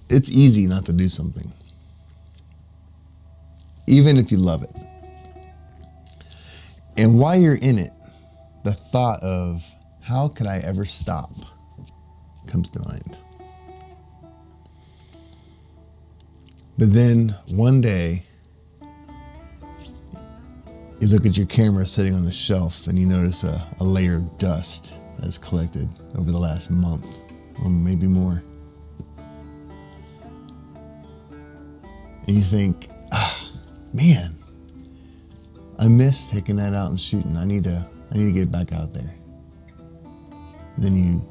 It's easy not to do something, even if you love it. And while you're in it, the thought of how could I ever stop comes to mind. But then one day, you look at your camera sitting on the shelf and you notice a layer of dust that's collected over the last month, or maybe more. And you think, man, I miss taking that out and shooting. I need to get it back out there. Then you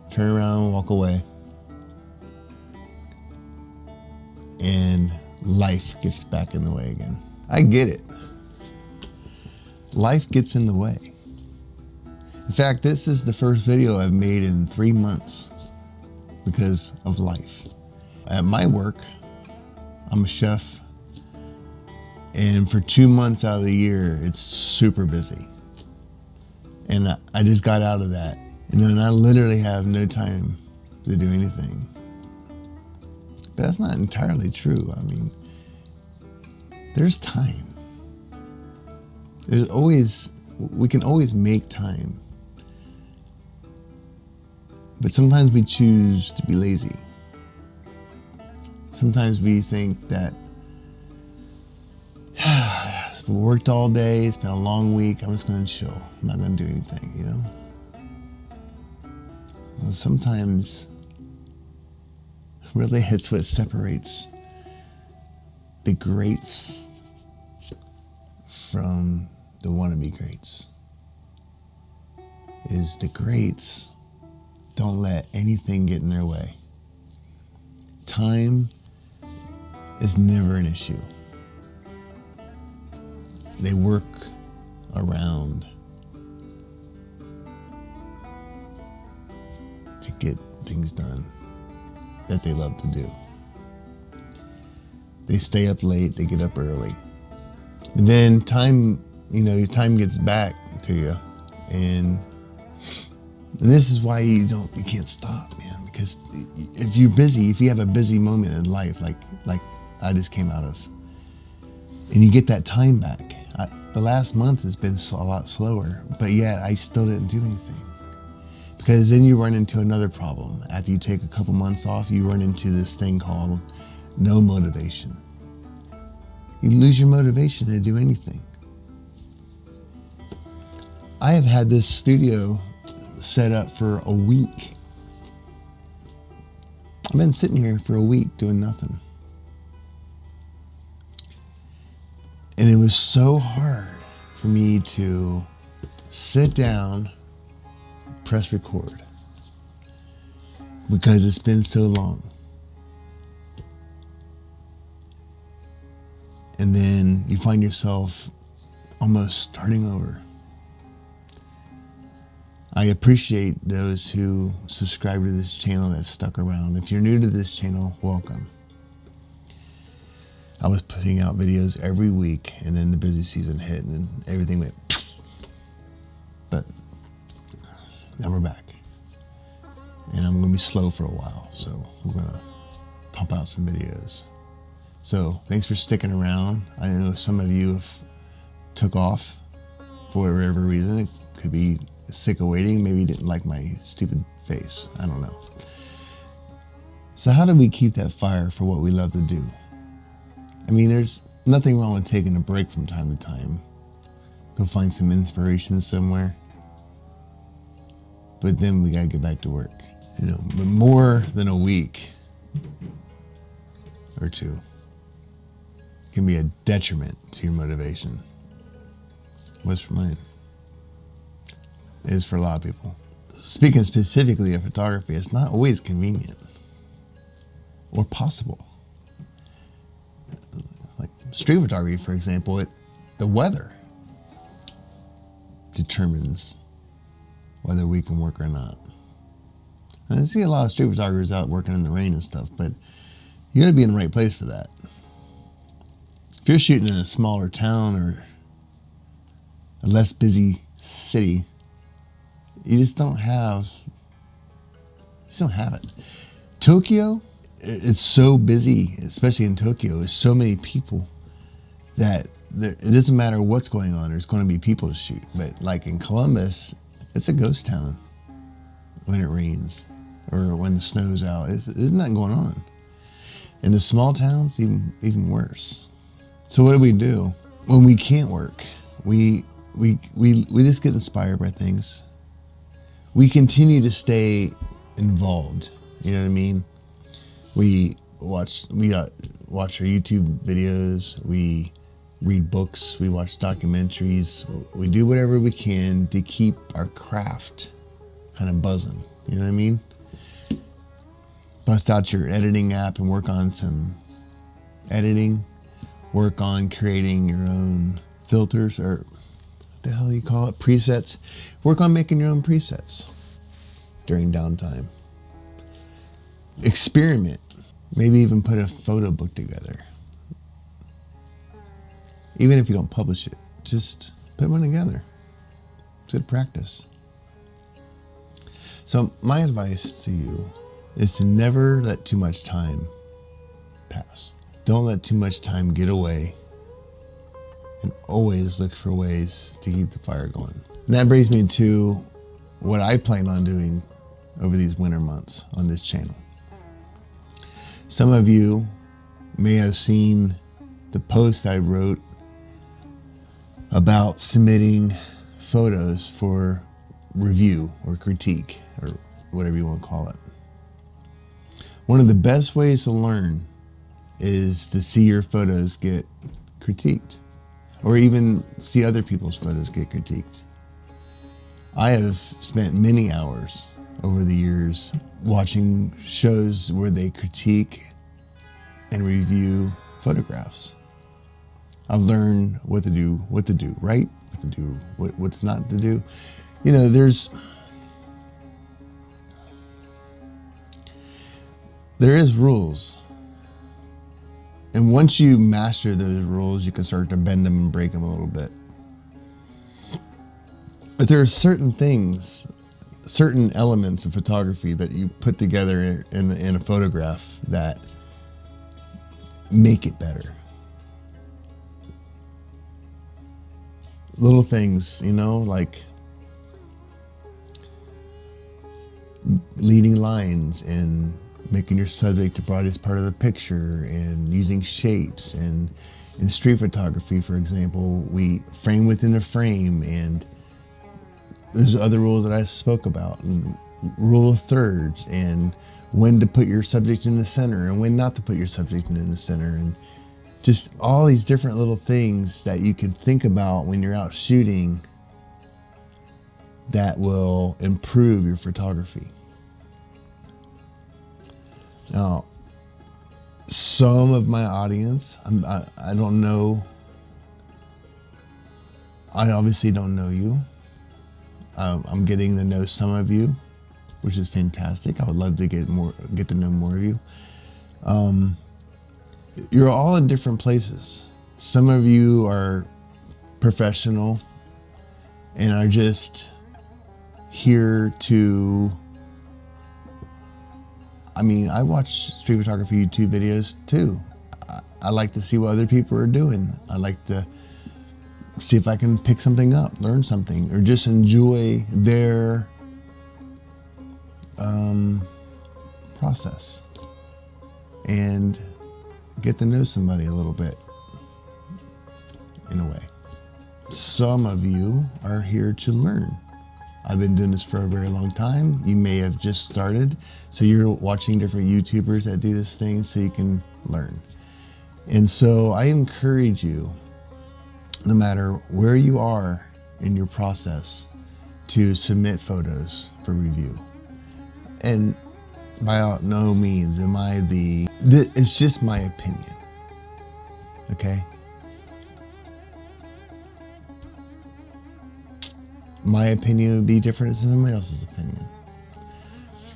turn around and walk away. And life gets back in the way again. I get it. Life gets in the way. In fact, this is the first video I've made in 3 months because of life. At my work, I'm a chef, and for 2 months out of the year, it's super busy. And I just got out of that. And I literally have no time to do anything. But that's not entirely true. I mean, there's time. We can always make time. But sometimes we choose to be lazy. Sometimes we think that, I've worked all day, it's been a long week, I'm just going to chill. I'm not going to do anything, you know? Well, sometimes really it's what separates the greats from the wannabe greats. Is the greats don't let anything get in their way. Time is never an issue. They work around to get things done that they love to do. They stay up late, they get up early. And then time, your time gets back to you. And this is why you can't stop, man. Because if you're busy, if you have a busy moment in life, like I just came out of, and you get that time back. The last month has been a lot slower, but yet I still didn't do anything. Because then you run into another problem. After you take a couple months off, you run into this thing called no motivation. You lose your motivation to do anything. I have had this studio set up for a week. I've been sitting here for a week doing nothing. And it was so hard for me to sit down, press record, because it's been so long. And then you find yourself almost starting over. I appreciate those who subscribe to this channel that stuck around. If you're new to this channel, welcome. I was putting out videos every week, and then the busy season hit and everything went. But now we're back. And I'm going to be slow for a while, so we're going to pump out some videos. So thanks for sticking around. I know some of you have took off for whatever reason. It could be sick of waiting. Maybe you didn't like my stupid face. I don't know. So how do we keep that fire for what we love to do? I mean, there's nothing wrong with taking a break from time to time. Go find some inspiration somewhere. But then we gotta get back to work. But more than a week or two can be a detriment to your motivation. What's for mine? It is for a lot of people. Speaking specifically of photography, it's not always convenient or possible. Like street photography, for example, the weather determines whether we can work or not. And I see a lot of street photographers out working in the rain and stuff, but you gotta be in the right place for that. If you're shooting in a smaller town or a less busy city, you just don't have it. Tokyo it's so busy, especially in Tokyo. There's so many people that it doesn't matter what's going on. There's going to be people to shoot. But like in Columbus, it's a ghost town when it rains or when the snow's out. There's nothing going on. In the small towns, even worse. So what do? When we can't work, we just get inspired by things. We continue to stay involved. You know what I mean? We watch our YouTube videos. We read books. We watch documentaries. We do whatever we can to keep our craft kind of buzzing. You know what I mean? Bust out your editing app and work on some editing. Work on creating your own filters, or what the hell you call it? Presets. Work on making your own presets during downtime. Experiment. Maybe even put a photo book together. Even if you don't publish it, just put one together. It's good practice. So my advice to you is to never let too much time pass. Don't let too much time get away, and always look for ways to keep the fire going. And that brings me to what I plan on doing over these winter months on this channel. Some of you may have seen the post I wrote about submitting photos for review or critique or whatever you want to call it. One of the best ways to learn is to see your photos get critiqued, or even see other people's photos get critiqued. I have spent many hours over the years watching shows where they critique and review photographs. I've learned what to do right, what to do, what's not to do. You know, there is rules. And once you master those rules, you can start to bend them and break them a little bit. But there are certain things, certain elements of photography that you put together in a photograph that make it better. Little things, you know, like leading lines and making your subject the brightest part of the picture, and using shapes. And in street photography, for example, we frame within a frame, and there's other rules that I spoke about, and rule of thirds, and when to put your subject in the center and when not to put your subject in the center, and just all these different little things that you can think about when you're out shooting that will improve your photography. Now, some of my audience, I don't know. I obviously don't know you. I'm getting to know some of you, which is fantastic. I would love to get to know more of you. You're all in different places. Some of you are professional and are just here to, I watch street photography YouTube videos too. I like to see what other people are doing. I like to see if I can pick something up, learn something, or just enjoy their process and get to know somebody a little bit in a way. Some of you are here to learn. I've been doing this for a very long time. You may have just started, so you're watching different YouTubers that do this thing so you can learn. And so I encourage you, no matter where you are in your process, to submit photos for review. And by no means am I it's just my opinion, okay? My opinion would be different than somebody else's opinion.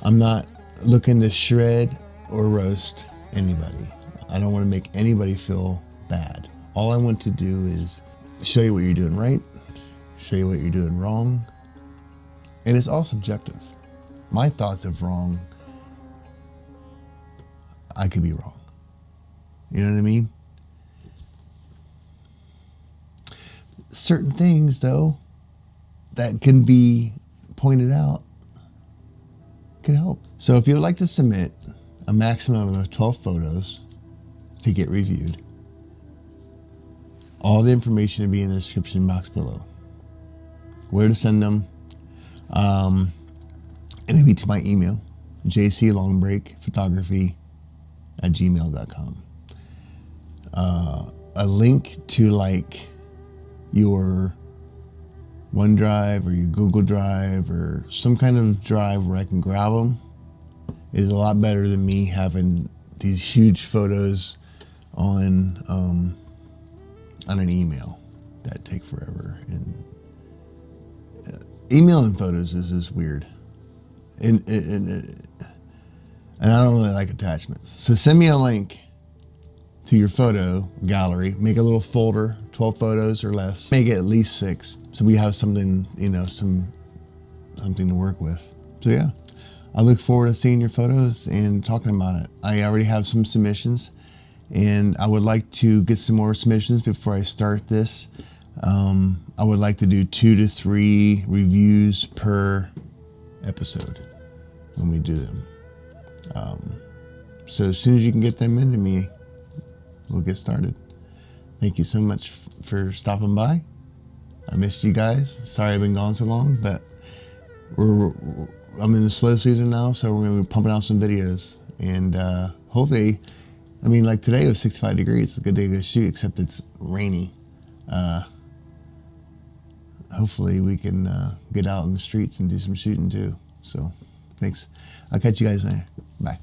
I'm not looking to shred or roast anybody. I don't want to make anybody feel bad. All I want to do is show you what you're doing right, show you what you're doing wrong, and it's all subjective. My thoughts of wrong, I could be wrong. You know what I mean? Certain things, though, that can be pointed out can help. So if you would like to submit a maximum of 12 photos to get reviewed, all the information will be in the description box below. Where to send them, and it'll be to my email, jclongbrakephotography@gmail.com. A link to like your OneDrive or your Google Drive or some kind of drive where I can grab them is a lot better than me having these huge photos on an email that take forever. And emailing photos is just weird, and I don't really like attachments. So send me a link to your photo gallery. Make a little folder, 12 photos or less. Make it at least 6, so we have something, something to work with. So yeah, I look forward to seeing your photos and talking about it. I already have some submissions, and I would like to get some more submissions before I start this. I would like to do 2 to 3 reviews per episode when we do them. So as soon as you can get them into me, we'll get started. Thank you so much for stopping by. I missed you guys. Sorry I've been gone so long, but I'm in the slow season now, so we're going to be pumping out some videos. And hopefully, like today it was 65 degrees. It's a good day to shoot, except it's rainy. Hopefully we can get out in the streets and do some shooting too. So thanks. I'll catch you guys later. Bye.